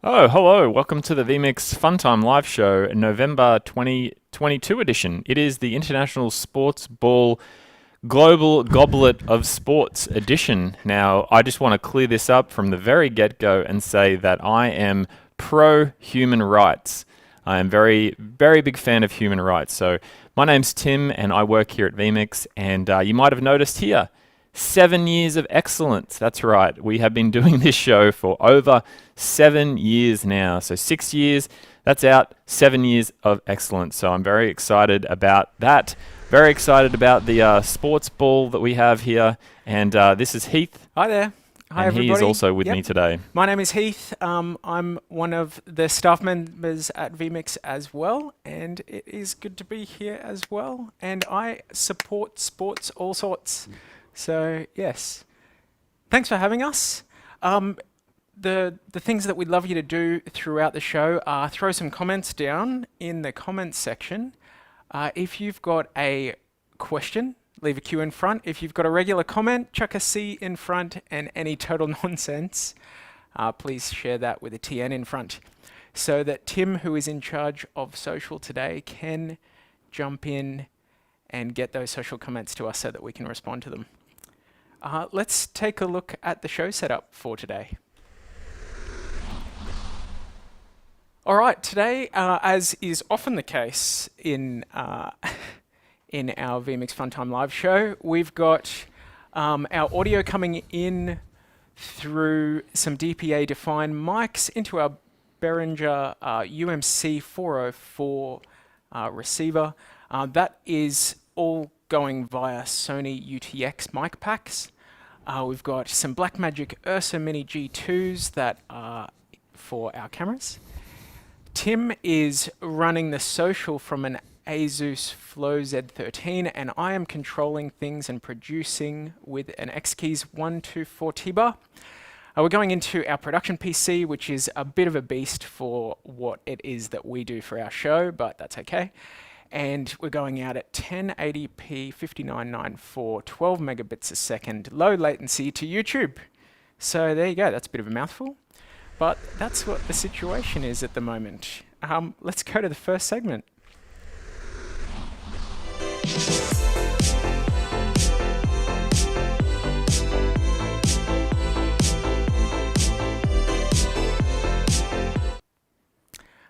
Oh, hello. Welcome to the vMix Funtime live show, November 2022 edition. It is the International Sports Ball Global Goblet of Sports edition. Now, I just want to clear this up from the very get-go and say that I am pro human rights. I am very big fan of human rights. So, my name's Tim and I work here at vMix, and you might have noticed here 7 years of excellence. That's right. We have been doing this show for over 7 years now. So 6 years, that's out. 7 years of excellence. So I'm very excited about that. Very excited about the sports ball that we have here. And this is Heath. Hi there. Hi, and everybody. He is also with Yep. me today. My name is Heath. I'm one of the staff members at vMix as well, and it is good to be here as well. And I support sports all sorts. So, yes. Thanks for having us. The things that we'd love you to do throughout the show are throw some comments down in the comments section. If you've got a question, leave a Q in front. If you've got a regular comment, chuck a C in front, and any total nonsense, please share that with a TN in front so that Tim, who is in charge of social today, can jump in and get those social comments to us so that we can respond to them. Let's take a look at the show setup for today. All right, today, as is often the case in in our vMix Funtime live show, we've got our audio coming in through some DPA-defined mics into our Behringer UMC 404 receiver. That is all going via Sony UTX mic packs. We've got some Blackmagic Ursa Mini G2s that are for our cameras. Tim is running the social from an Asus Flow Z13, and I am controlling things and producing with an X-Keys 124 T-Bar. We're going into our production PC, which is a bit of a beast for what it is that we do for our show, but that's okay. And we're going out at 1080p 5994, 12 megabits a second, low latency to YouTube. So there you go, that's a bit of a mouthful, but that's what the situation is at the moment. Let's go to the first segment.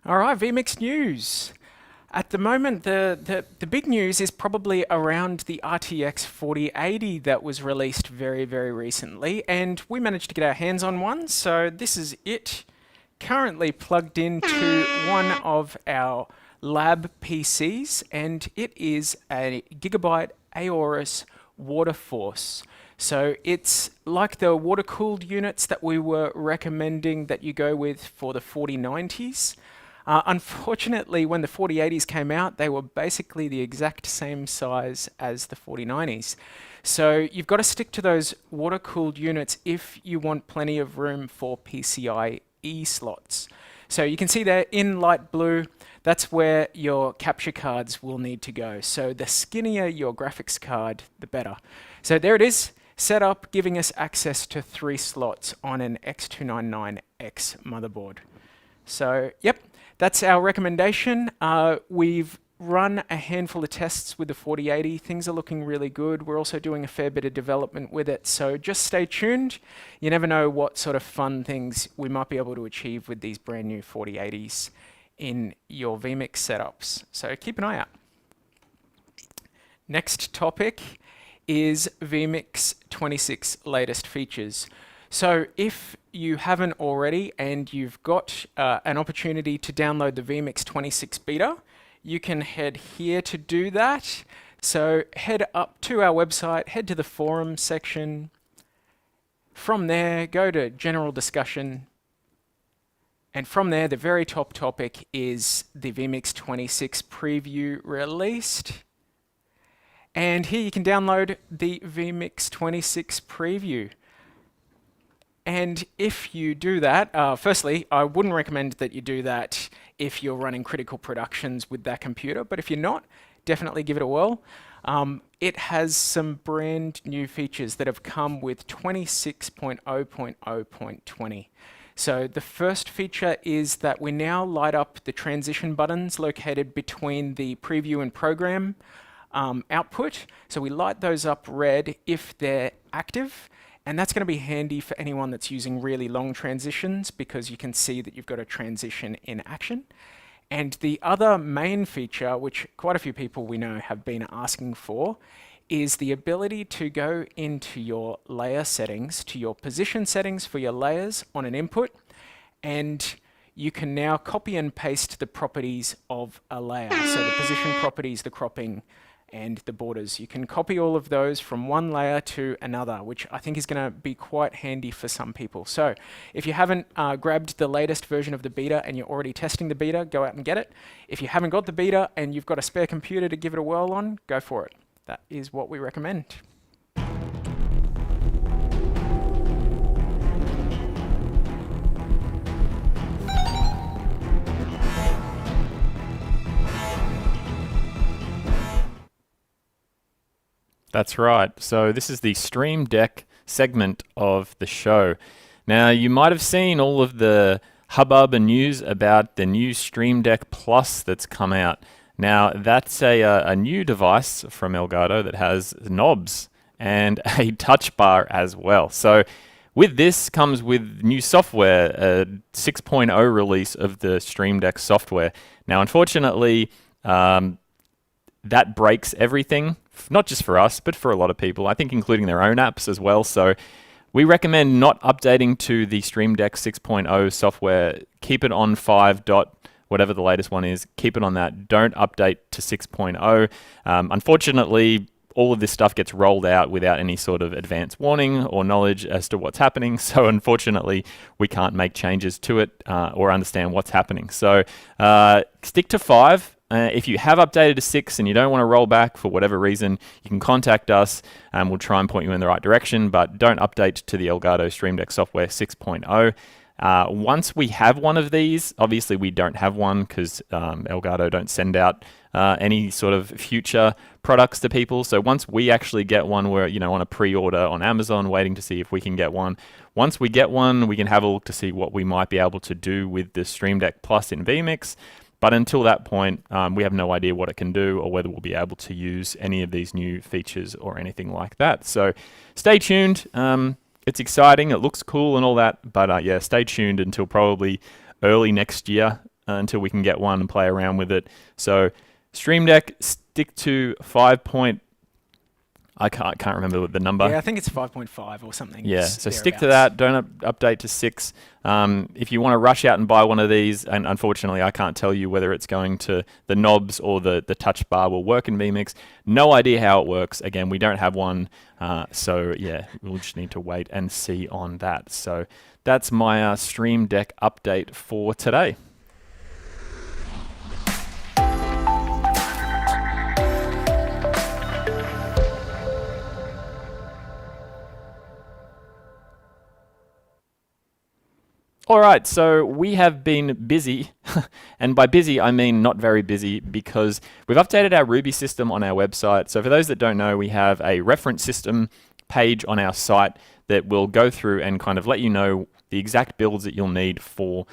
All right, vMix News. At the moment, the big news is probably around the RTX 4080 that was released very recently, and we managed to get our hands on one, so this is it. Currently plugged into one of our lab PCs, and it is a Gigabyte Aorus Waterforce. So it's like the water-cooled units that we were recommending that you go with for the 4090s. Unfortunately, when the 4080s came out, they were basically the exact same size as the 4090s. So you've got to stick to those water-cooled units if you want plenty of room for PCIe slots. So you can see there in light blue, that's where your capture cards will need to go. So the skinnier your graphics card, the better. So there it is, set up, giving us access to 3 slots on an X299X motherboard. So, yep. That's our recommendation. We've run a handful of tests with the 4080. Things are looking really good. We're also doing a fair bit of development with it, so just stay tuned. You never know what sort of fun things we might be able to achieve with these brand new 4080s in your vMix setups. So keep an eye out. Next topic is vMix 26 latest features. So if you haven't already and you've got an opportunity to download the vMix 26 beta, you can head here to do that. So head up to our website, head to the forum section. From there, go to general discussion. And from there, the very top topic is the vMix 26 preview released. And here you can download the vMix 26 preview. And if you do that, firstly, I wouldn't recommend that you do that if you're running critical productions with that computer, but if you're not, definitely give it a whirl. It has some brand new features that have come with 26.0.0.20. So the first feature is that we now light up the transition buttons located between the preview and program output. So we light those up red if they're active. And that's going to be handy for anyone that's using really long transitions because you can see that you've got a transition in action. And the other main feature, which quite a few people we know have been asking for, is the ability to go into your layer settings, to your position settings for your layers on an input, and you can now copy and paste the properties of a layer. So the position properties, the cropping, and the borders. You can copy all of those from one layer to another, which I think is going to be quite handy for some people. So if you haven't grabbed the latest version of the beta and you're already testing the beta, go out and get it. If you haven't got the beta and you've got a spare computer to give it a whirl on, go for it. That is what we recommend. That's right. So this is the Stream Deck segment of the show. Now, you might have seen all of the hubbub and news about the new Stream Deck Plus that's come out. Now, that's a new device from Elgato that has knobs and a touch bar as well. So with this comes with new software, a 6.0 release of the Stream Deck software. Now, unfortunately, that breaks everything, not just for us, but for a lot of people, I think including their own apps as well. So we recommend not updating to the Stream Deck 6.0 software. Keep it on 5. Whatever the latest one is, keep it on that. Don't update to 6.0. Unfortunately, all of this stuff gets rolled out without any sort of advance warning or knowledge as to what's happening. So unfortunately, we can't make changes to it or understand what's happening. So stick to 5. If you have updated to 6 and you don't want to roll back for whatever reason, you can contact us and we'll try and point you in the right direction, but don't update to the Elgato Stream Deck software 6.0. Once we have one of these, obviously we don't have one because Elgato don't send out any sort of future products to people. So once we actually get one, we're on a pre-order on Amazon waiting to see if we can get one. Once we get one, we can have a look to see what we might be able to do with the Stream Deck Plus in vMix. But until that point, we have no idea what it can do or whether we'll be able to use any of these new features or anything like that. So stay tuned. It's exciting, it looks cool and all that, but yeah, stay tuned until probably early next year until we can get one and play around with it. So Stream Deck, stick to 5. I can't remember the number. Yeah, I think it's 5.5 or something. Yeah, so stick to that. Don't update to 6. If you want to rush out and buy one of these, and unfortunately I can't tell you whether it's going to the knobs or the touch bar will work in vMix. No idea how it works. Again, we don't have one. So yeah, we'll just need to wait and see on that. So that's my Stream Deck update for today. All right, so we have been busy, and by busy I mean not very busy, because we've updated our Ruby system on our website. So for those that don't know, we have a reference system page on our site that will go through and kind of let you know the exact builds that you'll need for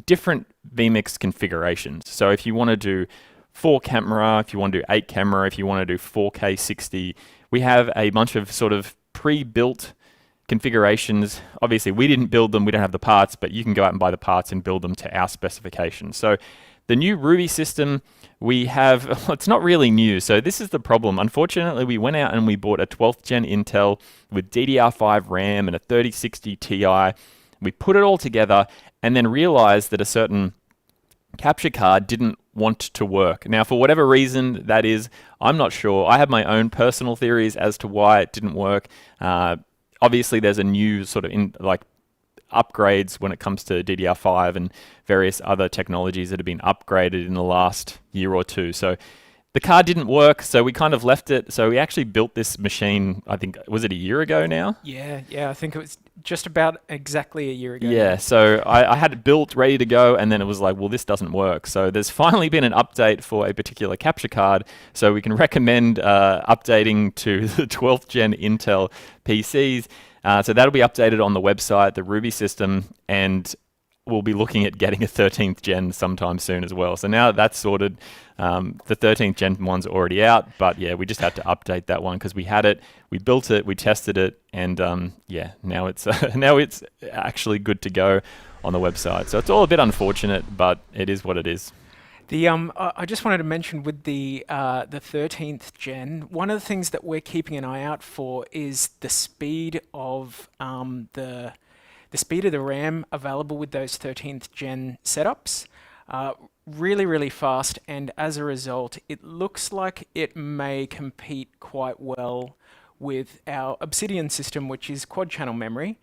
different vMix configurations. So if you want to do 4 camera, if you want to do 8 camera, if you want to do 4K 60, we have a bunch of sort of pre-built configurations. Obviously, we didn't build them, we don't have the parts, but you can go out and buy the parts and build them to our specifications. So the new Ruby system we have, it's not really new, so this is the problem. Unfortunately, we went out and we bought a 12th gen Intel with DDR5 RAM and a 3060 Ti. We put it all together and then realized that a certain capture card didn't want to work. Now, for whatever reason that is, I'm not sure. I have my own personal theories as to why it didn't work. Obviously, there's a new sort of upgrades when it comes to DDR5 and various other technologies that have been upgraded in the last year or two. So the card didn't work, so we kind of left it. So we actually built this machine, I think, was it a year ago now? Yeah, I think it was just about exactly a year ago. Yeah, so I had it built, ready to go, and then it was like, well, this doesn't work. So there's finally been an update for a particular capture card, so we can recommend updating to the 12th gen Intel PCs. So that'll be updated on the website, the Ruby system, and we'll be looking at getting a 13th gen sometime soon as well. So now that's sorted. The 13th gen one's already out, but yeah, we just had to update that one because we had it, we built it, we tested it, and yeah, now it's now it's actually good to go on the website. So it's all a bit unfortunate, but it is what it is. I just wanted to mention with the 13th gen, one of the things that we're keeping an eye out for is the speed of the speed of the RAM available with those 13th gen setups. Really, really fast, and as a result, it looks like it may compete quite well with our Obsidian system, which is quad channel memory.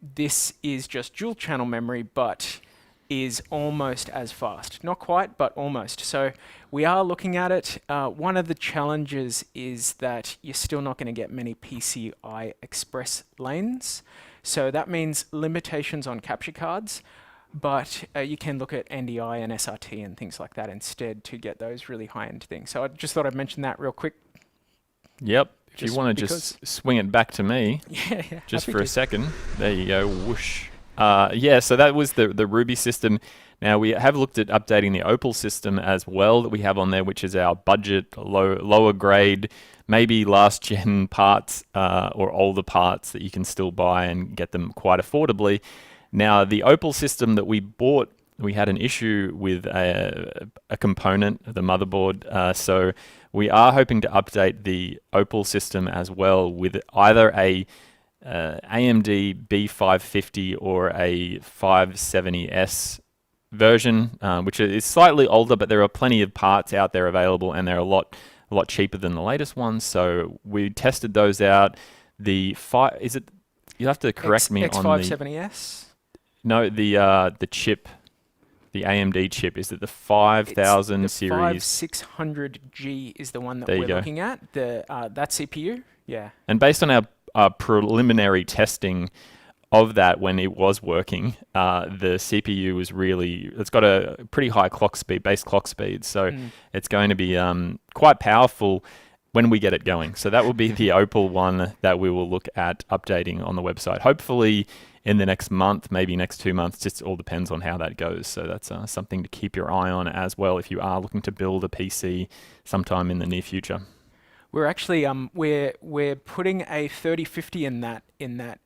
This is just dual channel memory, but is almost as fast. Not quite, but almost. So we are looking at it. One of the challenges is that you're still not going to get many PCI Express lanes. So that means limitations on capture cards, but you can look at NDI and SRT and things like that instead to get those really high-end things. So I just thought I'd mention that real quick. Yep. If you want to just swing it back to me, yeah, just for a second. There you go. Whoosh. Yeah, so that was the Ruby system. Now we have looked at updating the Opal system as well that we have on there, which is our budget, lower grade, maybe last gen parts or older parts that you can still buy and get them quite affordably. Now the Opal system that we bought, we had an issue with a component, the motherboard. So we are hoping to update the Opal system as well with either a AMD B550 or a 570S version, which is slightly older, but there are plenty of parts out there available, and they're a lot cheaper than the latest ones. So we tested those out. You have to correct me on the X570S. No, the chip, the AMD chip. Is it the 5000 series? 5600G is the one that we're looking at. That CPU, yeah. And based on our preliminary testing of that when it was working, the CPU was it's got a pretty high base clock speed, so it's going to be quite powerful when we get it going. So that will be the Opal one that we will look at updating on the website, hopefully in the next month, maybe next 2 months, just all depends on how that goes. So that's something to keep your eye on as well if you are looking to build a PC sometime in the near future. We're actually we're putting a 3050 in that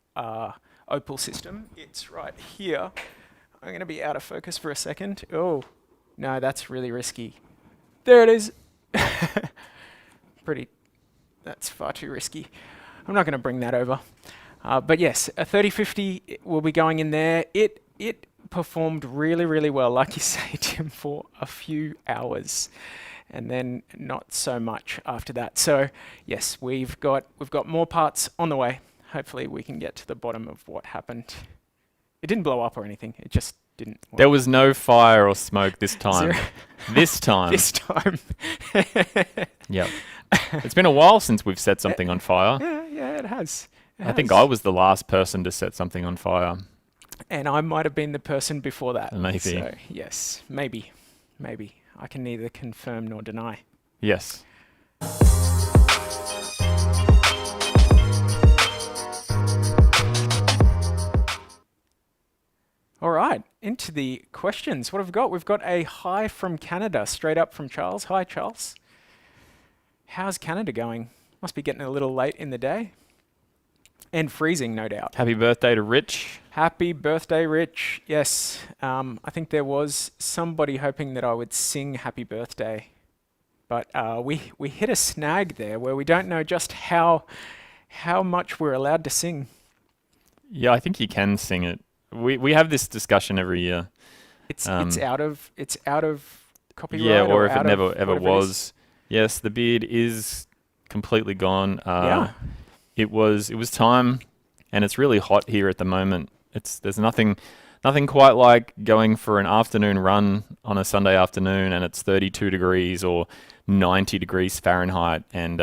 Opal system. It's right here. I'm going to be out of focus for a second. Oh, no, that's really risky. There it is. That's far too risky. I'm not going to bring that over. But yes, a 3050 will be going in there. It performed really, really well, like you say, Tim, for a few hours, and then not so much after that. So yes, we've got more parts on the way. Hopefully we can get to the bottom of what happened. It didn't blow up or anything. It just didn't work. There was no fire or smoke this time. This time. This time. Yep. It's been a while since we've set something on fire. Yeah, it has. I think I was the last person to set something on fire. And I might have been the person before that. Maybe. So, yes, maybe. I can neither confirm nor deny. Yes. All right, into the questions. What have we got? We've got a hi from Canada, straight up from Charles. Hi, Charles. How's Canada going? Must be getting a little late in the day. And freezing, no doubt. Happy birthday to Rich. Happy birthday, Rich. Yes, I think there was somebody hoping that I would sing happy birthday. But we hit a snag there where we don't know just how much we're allowed to sing. Yeah, I think you can sing it. We have this discussion every year. It's out of copyright. Yeah, or if it never ever was. Yes, the beard is completely gone. Yeah. It was time, and it's really hot here at the moment. There's nothing quite like going for an afternoon run on a Sunday afternoon, and it's 32 degrees or 90 degrees Fahrenheit, and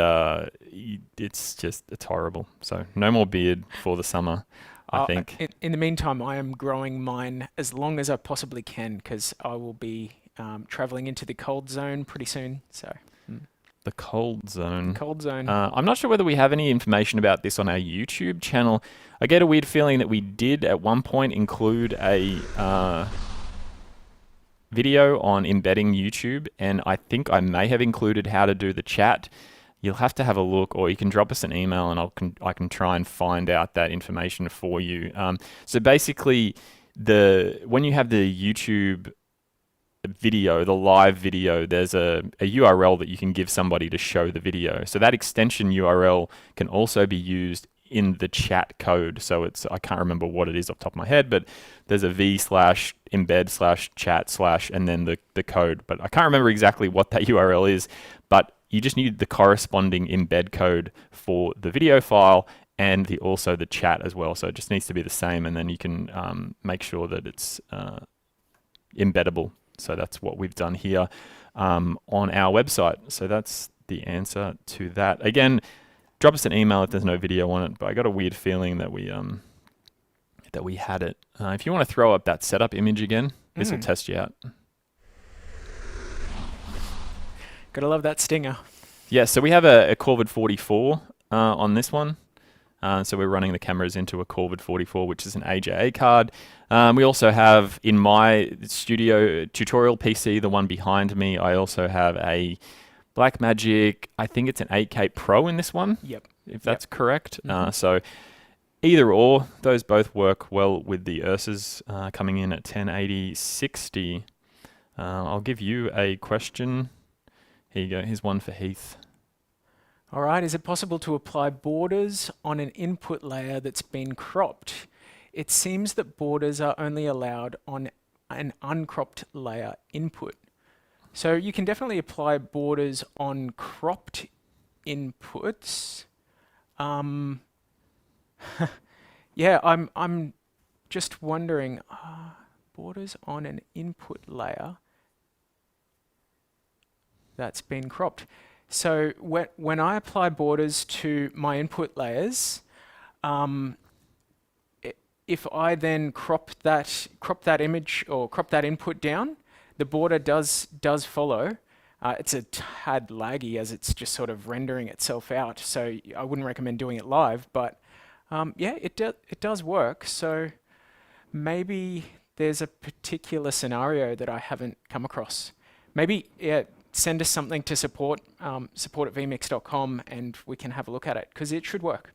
it's horrible. So no more beard for the summer, I think. In the meantime, I am growing mine as long as I possibly can because I will be traveling into the cold zone pretty soon. So. The cold zone. Cold zone. I'm not sure whether we have any information about this on our YouTube channel. I get a weird feeling that we did at one point include a video on embedding YouTube, and I think I may have included how to do the chat. You'll have to have a look, or you can drop us an email, and I can try and find out that information for you. So basically, when you have the YouTube video, the live video, there's a URL that you can give somebody to show the video. So that extension URL can also be used in the chat code. So I can't remember what it is off the top of my head, but there's a v/embed/chat/ and then the code. But I can't remember exactly what that URL is, but you just need the corresponding embed code for the video file and also the chat as well. So it just needs to be the same, and then you can make sure that it's embeddable. So that's what we've done here on our website. So that's the answer to that. Again, drop us an email if there's no video on it, but I got a weird feeling that we had it. If you want to throw up that setup image again, this will test you out. Gotta love that stinger. Yeah, so we have a Corvid 44 on this one. So we're running the cameras into a Corvid 44, which is an AJA card. We also have, in my studio tutorial PC, the one behind me, I also have a Blackmagic, I think it's an 8K Pro in this one. Yep. If that's correct. So either or, those both work well with the Ursas coming in at 1080/60. I'll give you a question. Here you go. Here's one for Heath. All right, is it possible to apply borders on an input layer that's been cropped? It seems that borders are only allowed on an uncropped layer input. So you can definitely apply borders on cropped inputs. Yeah, I'm just wondering, borders on an input layer that's been cropped. So when I apply borders to my input layers, if I then crop that image or crop that input down, the border does follow. It's a tad laggy as it's just sort of rendering itself out. So I wouldn't recommend doing it live, but yeah, it does work. So maybe there's a particular scenario that I haven't come across. Maybe send us something to support at vmix.com, and we can have a look at it, because it should work.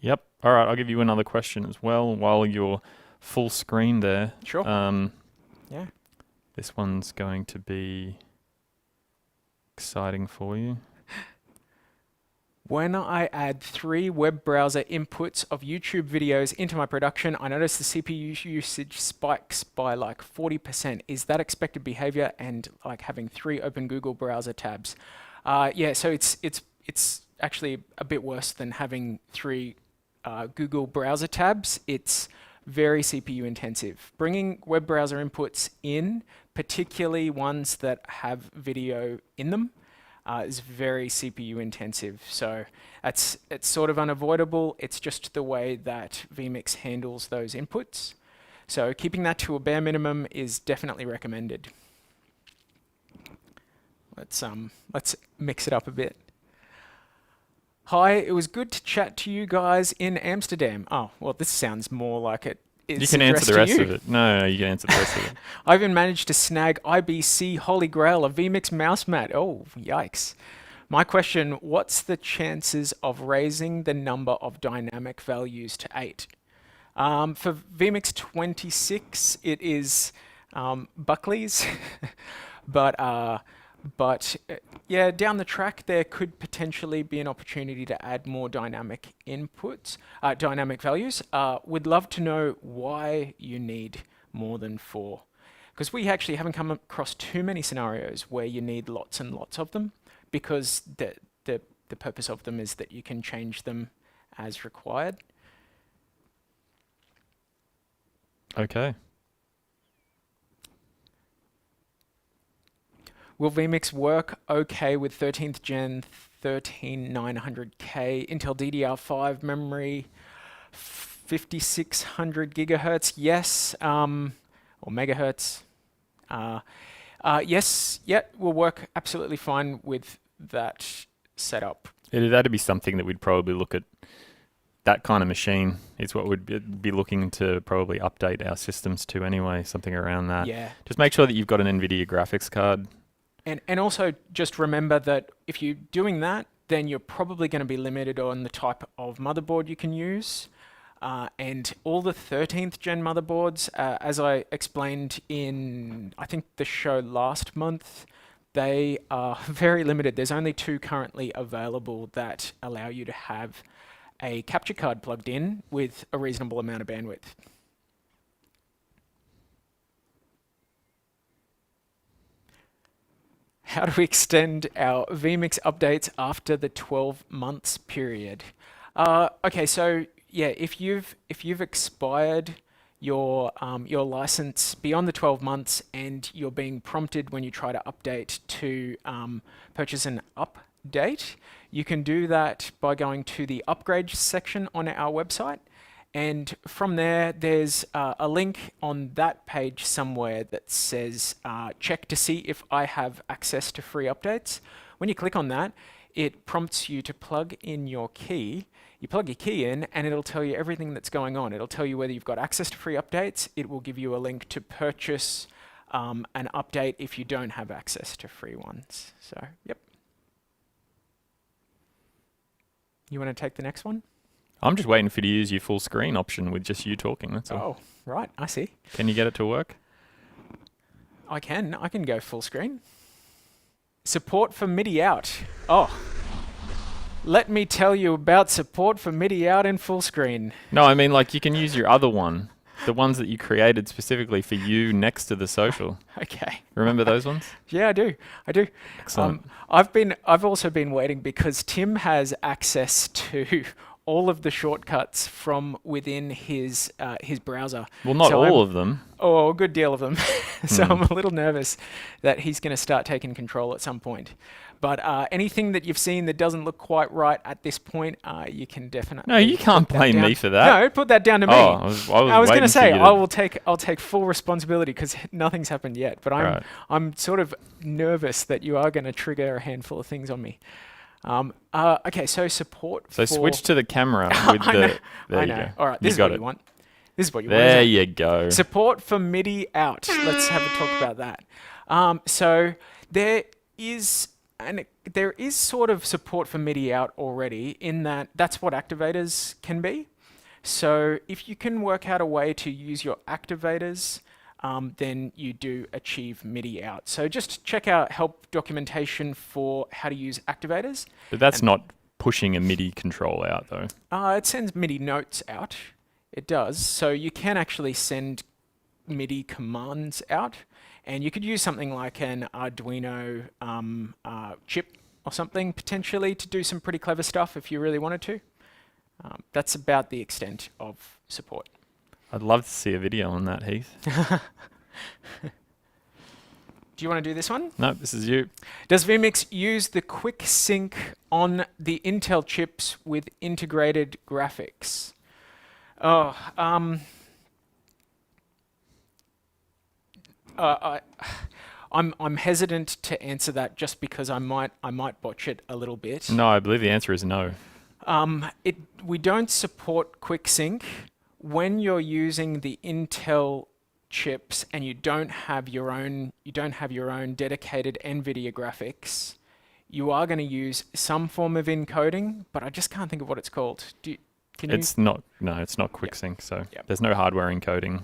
Yep. All right, I'll give you another question as well while you're full screen there. Sure. Yeah. This one's going to be exciting for you. When I add 3 web browser inputs of YouTube videos into my production, I notice the CPU usage spikes by like 40%. Is that expected behavior, and like having 3 open Google browser tabs? Yeah, so it's actually a bit worse than having 3 Google browser tabs. It's very CPU intensive. Bringing web browser inputs in, particularly ones that have video in them, is very CPU intensive. So it's sort of unavoidable. It's just the way that vMix handles those inputs. So keeping that to a bare minimum is definitely recommended. Let's mix it up a bit. Hi, it was good to chat to you guys in Amsterdam. Oh, well, this sounds more like it is. You can answer the rest of it. No, you can answer the rest of it. I even managed to snag IBC Holy Grail, a vMix mouse mat. Oh, yikes. My question, what's the chances of raising the number of dynamic values to 8? For vMix 26, it is Buckley's, but yeah, down the track, there could potentially be an opportunity to add more dynamic inputs, dynamic values. We'd love to know why you need more than 4, because we actually haven't come across too many scenarios where you need lots and lots of them, because the purpose of them is that you can change them as required. Okay. Will vMix work okay with 13th gen 13900K Intel DDR5 memory, 5600 gigahertz? Yes, or megahertz. Yes, yeah, will work absolutely fine with that setup. That'd be something that we'd probably look at. That kind of machine is what we'd be looking to probably update our systems to anyway, something around that. Yeah. Just make sure that you've got an NVIDIA graphics card. And also just remember that if you're doing that, then you're probably going to be limited on the type of motherboard you can use. And all the 13th gen motherboards, as I explained in, I think, the show last month, they are very limited. There's only 2 currently available that allow you to have a capture card plugged in with a reasonable amount of bandwidth. How do we extend our vMix updates after the 12 months period? Okay, so yeah, if you've expired your license beyond the 12 months and you're being prompted when you try to update to purchase an update, you can do that by going to the upgrade section on our website. And from there, there's a link on that page somewhere that says, check to see if I have access to free updates. When you click on that, it prompts you to plug in your key. You plug your key in and it'll tell you everything that's going on. It'll tell you whether you've got access to free updates. It will give you a link to purchase an update if you don't have access to free ones. So, yep. You want to take the next one? I'm just waiting for you to use your full screen option with just you talking, that's all. Oh, right, I see. Can you get it to work? I can go full screen. Support for MIDI out. Oh, let me tell you about support for MIDI out in full screen. No, I mean, like, you can use your other one, the ones that you created specifically for you next to the social. Okay. Remember those ones? Yeah, I do. Excellent. I've also been waiting because Tim has access to all of the shortcuts from within his browser. Well, not So all of them. Oh, a good deal of them. So I'm a little nervous that he's going to start taking control at some point. But anything that you've seen that doesn't look quite right at this point, you can definitely. No, you can't put that blame down. me for that. No, put that down to me. Oh, I was going waiting to for say you to- I'll take full responsibility because nothing's happened yet. But Right. I'm sort of nervous that you are going to trigger a handful of things on me. Okay, so support. So for switch to the camera with I know. the. There I you know. go. All right, You this is got what it. you want. This is what you want. There isn't it? you go. Support for MIDI out. Let's have a talk about that. So there is sort of support for MIDI out already in that that's what activators can be. So if you can work out a way to use your activators, then you do achieve MIDI out. So just check out help documentation for how to use activators. But that's not pushing a MIDI control out, though. It sends MIDI notes out. It does. So you can actually send MIDI commands out. And you could use something like an Arduino chip or something potentially to do some pretty clever stuff if you really wanted to. That's about the extent of support. I'd love to see a video on that, Heath. Do you want to do this one? No, this is you. Does vMix use the quick sync on the Intel chips with integrated graphics? Oh, I'm hesitant to answer that just because I might botch it a little bit. No, I believe the answer is no. We don't support quick sync when you're using the Intel chips and you don't have your own dedicated NVIDIA graphics. You are going to use some form of encoding, but I just can't think of what it's called. It's not quick sync, so there's no hardware encoding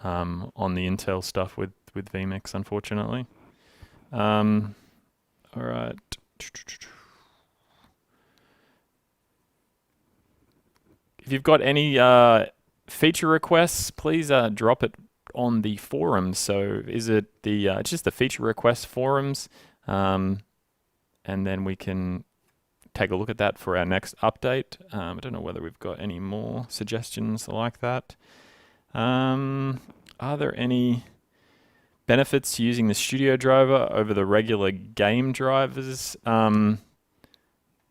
on the Intel stuff with vMix, unfortunately. All right. If you've got any feature requests, please drop it on the forums. So is it it's just the feature request forums, and then we can take a look at that for our next update. I don't know whether we've got any more suggestions like that. Are there any benefits to using the studio driver over the regular game drivers?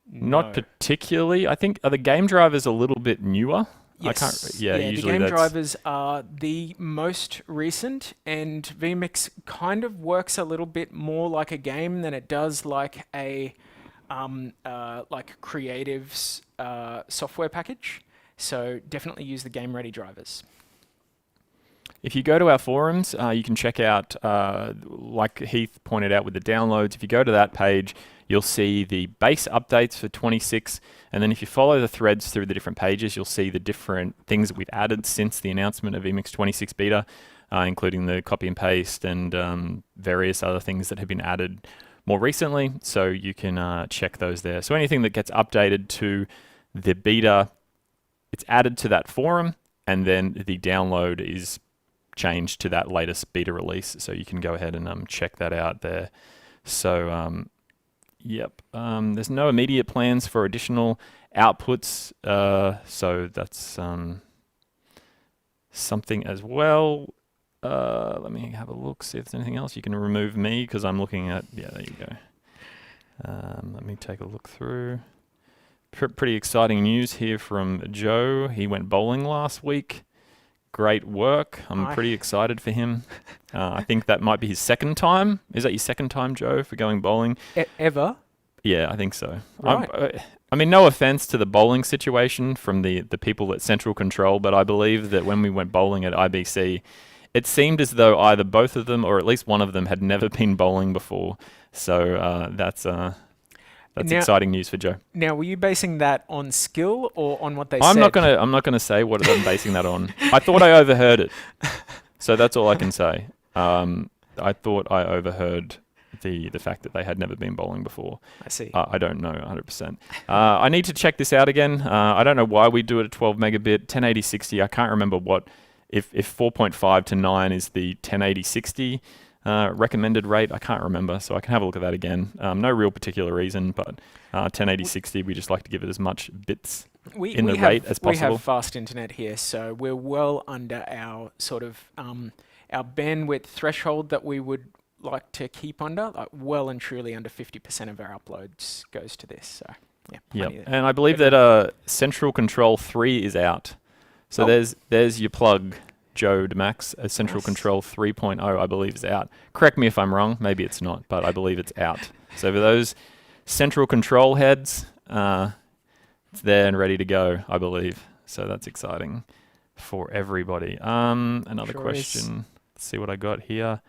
Not particularly. I think the game driver's a little bit newer. Yes. Yeah, The usually game that's drivers are the most recent, and vMix kind of works a little bit more like a game than it does like a like creatives software package. So definitely use the game ready drivers. If you go to our forums, you can check out, like Heath pointed out with the downloads, if you go to that page, you'll see the base updates for 26, and then if you follow the threads through the different pages, you'll see the different things that we've added since the announcement of vMix 26 beta, including the copy and paste and various other things that have been added more recently, so you can check those there. So anything that gets updated to the beta, it's added to that forum, and then the download is changed to that latest beta release, so you can go ahead and check that out there. So yep, there's no immediate plans for additional outputs, so that's something as well. Let me have a look, see if there's anything else. You can remove me because I'm looking at, yeah, there you go. Let me take a look through. Pretty exciting news here from Joe. He went bowling last week. Great work. I'm pretty excited for him. I think that might be his second time. Is that your second time, Joe, for going bowling? Ever? Yeah, I think so. Right. I mean, no offense to the bowling situation from the people at Central Control, but I believe that when we went bowling at IBC, it seemed as though either both of them or at least one of them had never been bowling before. So that's exciting news for Joe. Now, were you basing that on skill or on what they I'm said? I'm not gonna say what I'm basing that on. I thought I overheard it, so that's all I can say. I thought I overheard the fact that they had never been bowling before. I see. I don't know 100%. I need to check this out again. I don't know why we do it at 12 megabit, 1080/60. I can't remember what if 4.5 to 9 is the 1080/60. Recommended rate, I can't remember, so I can have a look at that again. No real particular reason, but 1080/60, we just like to give it as much bits in the rate as possible. We have fast internet here, so we're well under our sort of our bandwidth threshold that we would like to keep under. Like well and truly under 50% of our uploads goes to this. So yeah. Yep. And I believe that Central Control 3 is out. So there's your plug. Joe DeMax, Central Control 3.0, I believe, is out. Correct me if I'm wrong. Maybe it's not, but I believe it's out. So for those Central Control heads, it's there and ready to go, I believe. So that's exciting for everybody. Another question. Let's see what I got here.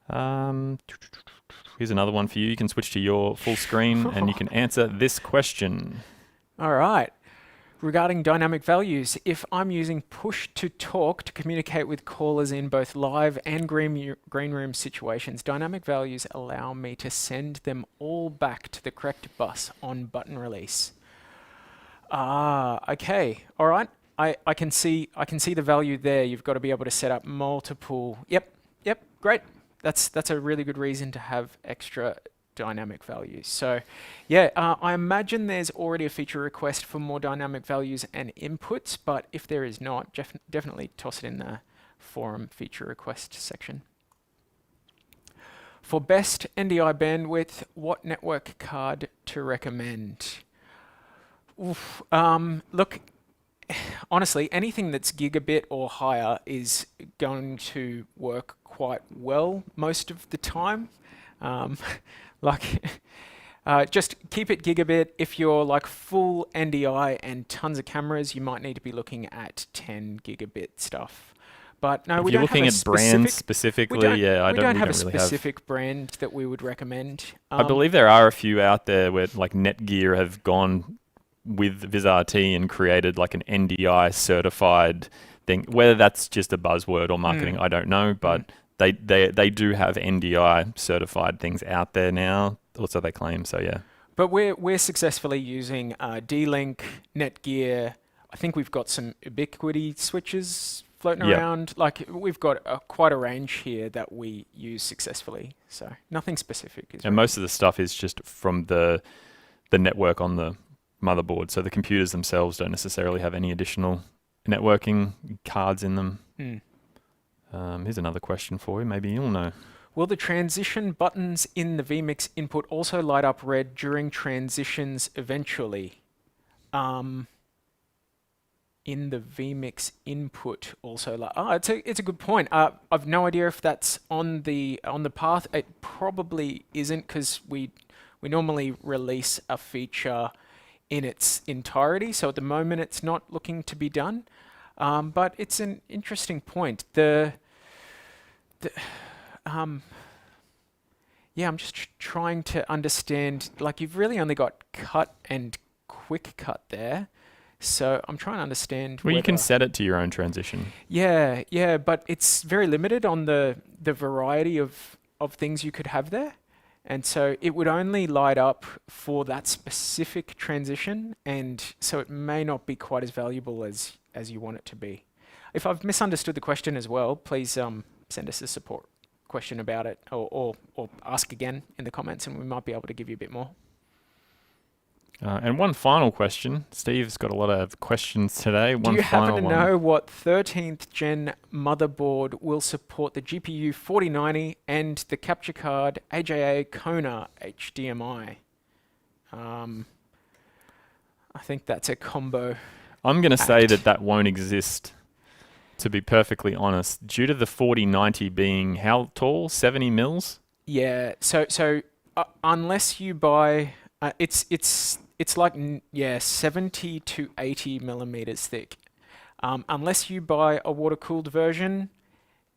Here's another one for you. You can switch to your full screen and you can answer this question. All right. Regarding dynamic values, if I'm using push to talk to communicate with callers in both live and green room situations, dynamic values allow me to send them all back to the correct bus on button release. Okay. All right. I can see the value there. You've got to be able to set up multiple. Yep. Great. That's a really good reason to have extra dynamic values. So yeah, I imagine there's already a feature request for more dynamic values and inputs, but if there is not, definitely toss it in the forum feature request section. For best NDI bandwidth, what network card to recommend? Look, honestly, anything that's gigabit or higher is going to work quite well most of the time. Just keep it gigabit. If you're like full NDI and tons of cameras, you might need to be looking at 10 gigabit stuff. But no, if you're looking at brands specifically, we don't have a specific brand that we would recommend. I believe there are a few out there where like Netgear have gone with VisRT and created like an NDI certified thing. Whether that's just a buzzword or marketing, I don't know, but they do have NDI certified things out there now, or so they claim. So yeah. But we're successfully using D-Link, Netgear. I think we've got some Ubiquity switches floating around. Like we've got quite a range here that we use successfully. So nothing specific. And most of the stuff is just from the network on the motherboard. So the computers themselves don't necessarily have any additional networking cards in them. Here's another question for you. Maybe you'll know. Will the transition buttons in the vMix input also light up red during transitions eventually? in the vMix input also? It's a good point. I've no idea if that's on the path. It probably isn't, because we normally release a feature in its entirety. So at the moment, it's not looking to be done. But it's an interesting point. Yeah, I'm just trying to understand. Like, you've really only got cut and quick cut there. So I'm trying to understand Well, you can whether. set it to your own transition. Yeah, but it's very limited on the variety of things you could have there. And so it would only light up for that specific transition, and so it may not be quite as valuable as you want it to be. If I've misunderstood the question as well, please send us a support question about it, or ask again in the comments, and we might be able to give you a bit more. And one final question. Steve's got a lot of questions today. Do One you happen final to one. know what 13th gen motherboard will support the GPU 4090 and the capture card AJA Kona HDMI? I think that's a combo. I'm going to say act. that won't exist, to be perfectly honest, due to the 4090 being how tall? 70 mils? Yeah. So unless you buy, it's like 70 to 80 millimeters thick. Unless you buy a water cooled version,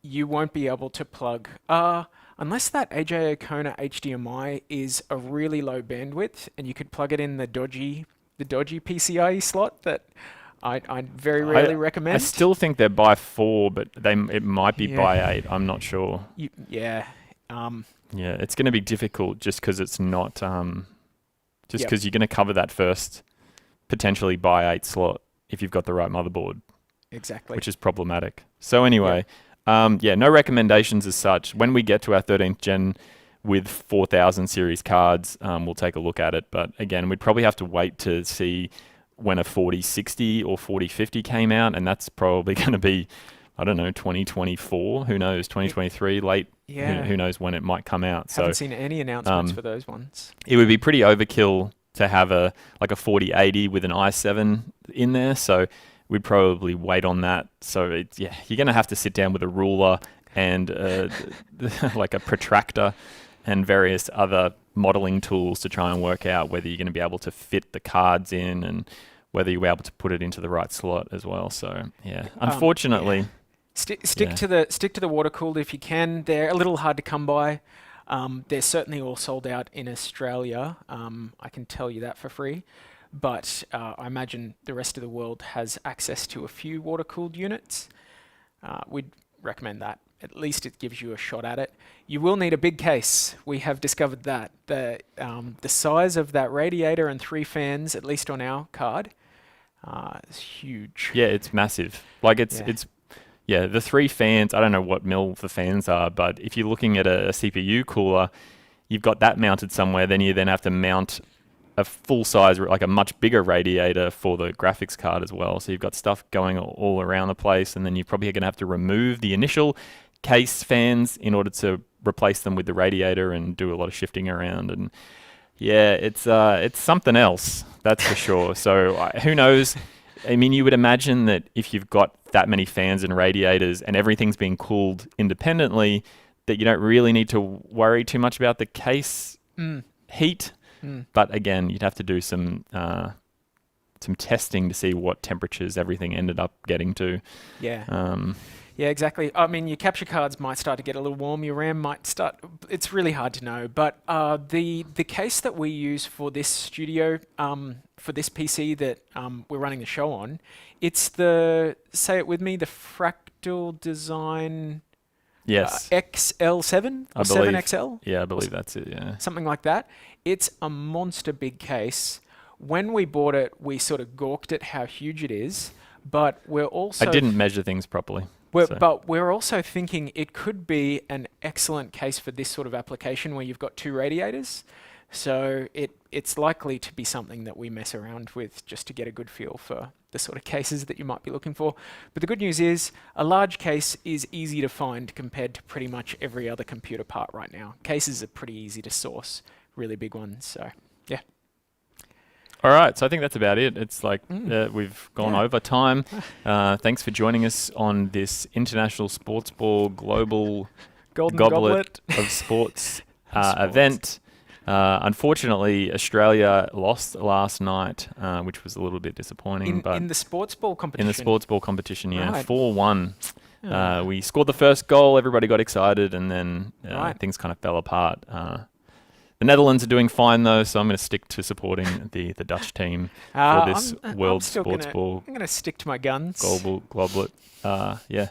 you won't be able to plug. Unless that AJ Kona HDMI is a really low bandwidth, and you could plug it in the dodgy PCIe slot that I very rarely recommend. I still think they're by 4, but it might be Yeah. by 8. I'm not sure. Yeah. Yeah, it's going to be difficult just because it's not. Just Yep. because you're going to cover that first, potentially by 8 slot if you've got the right motherboard, Exactly. which is problematic. So anyway, no recommendations as such. When we get to our 13th gen with 4000 series cards, we'll take a look at it. But again, we'd probably have to wait to see when a 4060 or 4050 came out, and that's probably going to be, I don't know, 2024. Who knows? 2023, late. Yeah. Who knows when it might come out? Haven't seen any announcements for those ones. It would be pretty overkill to have a 4080 with an i7 in there. So we'd probably wait on that. So you're going to have to sit down with a ruler and like a protractor and various other modeling tools to try and work out whether you're going to be able to fit the cards in and whether you're able to put it into the right slot as well. So yeah, unfortunately. Stick to the water cooled if you can. They're a little hard to come by. They're certainly all sold out in Australia. I can tell you that for free. But I imagine the rest of the world has access to a few water cooled units. We'd recommend that. At least it gives you a shot at it. You will need a big case. We have discovered that the size of that radiator and 3 fans, at least on our card, is huge. Yeah, it's massive. Like the 3 fans, I don't know what mil the fans are, but if you're looking at a CPU cooler, you've got that mounted somewhere, then you have to mount a full size, like a much bigger radiator for the graphics card as well. So you've got stuff going all around the place, and then you're probably going to have to remove the initial case fans in order to replace them with the radiator and do a lot of shifting around. And yeah, it's something else, that's for sure. So who knows? I mean, you would imagine that if you've got that many fans and radiators and everything's being cooled independently, that you don't really need to worry too much about the case heat. But again, you'd have to do some testing to see what temperatures everything ended up getting to. Yeah. Yeah, exactly. I mean, your capture cards might start to get a little warm. Your RAM might start. It's really hard to know. But the case that we use for this studio, for this PC that we're running the show on, it's say it with me, the Fractal Design. Yes. XL7 or I believe, 7XL? Yeah, I believe that's it, yeah. Something like that. It's a monster big case. When we bought it, we sort of gawked at how huge it is, but we're also... I didn't measure things properly. But we're also thinking it could be an excellent case for this sort of application where you've got 2 radiators. So it's likely to be something that we mess around with just to get a good feel for the sort of cases that you might be looking for. But the good news is a large case is easy to find compared to pretty much every other computer part right now. Cases are pretty easy to source, really big ones. So yeah. All right, so I think that's about it. It's like we've gone over time. Thanks for joining us on this International Sports Ball Global Golden Goblet of Sports event. Unfortunately, Australia lost last night, which was a little bit disappointing. In the sports ball competition? In the sports ball competition, yeah, Right. 4-1. We scored the first goal, everybody got excited, and then Right. things kind of fell apart. The Netherlands are doing fine, though, so I'm going to stick to supporting the Dutch team for this World Sports Ball I'm going to stick to my guns. Global Goblet. Yeah.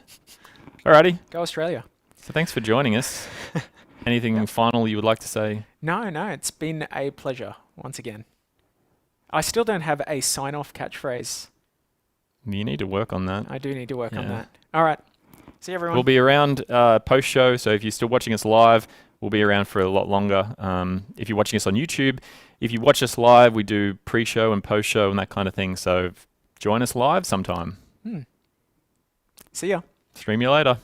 Alrighty. Go Australia. So thanks for joining us. Anything final you would like to say? No, it's been a pleasure once again. I still don't have a sign-off catchphrase. You need to work on that. I do need to work on Yeah. that. All right. See you, everyone. We'll be around post-show, so if you're still watching us live, we'll be around for a lot longer. If you're watching us on YouTube, if you watch us live, we do pre-show and post-show and that kind of thing, so join us live sometime. See ya. Stream you later.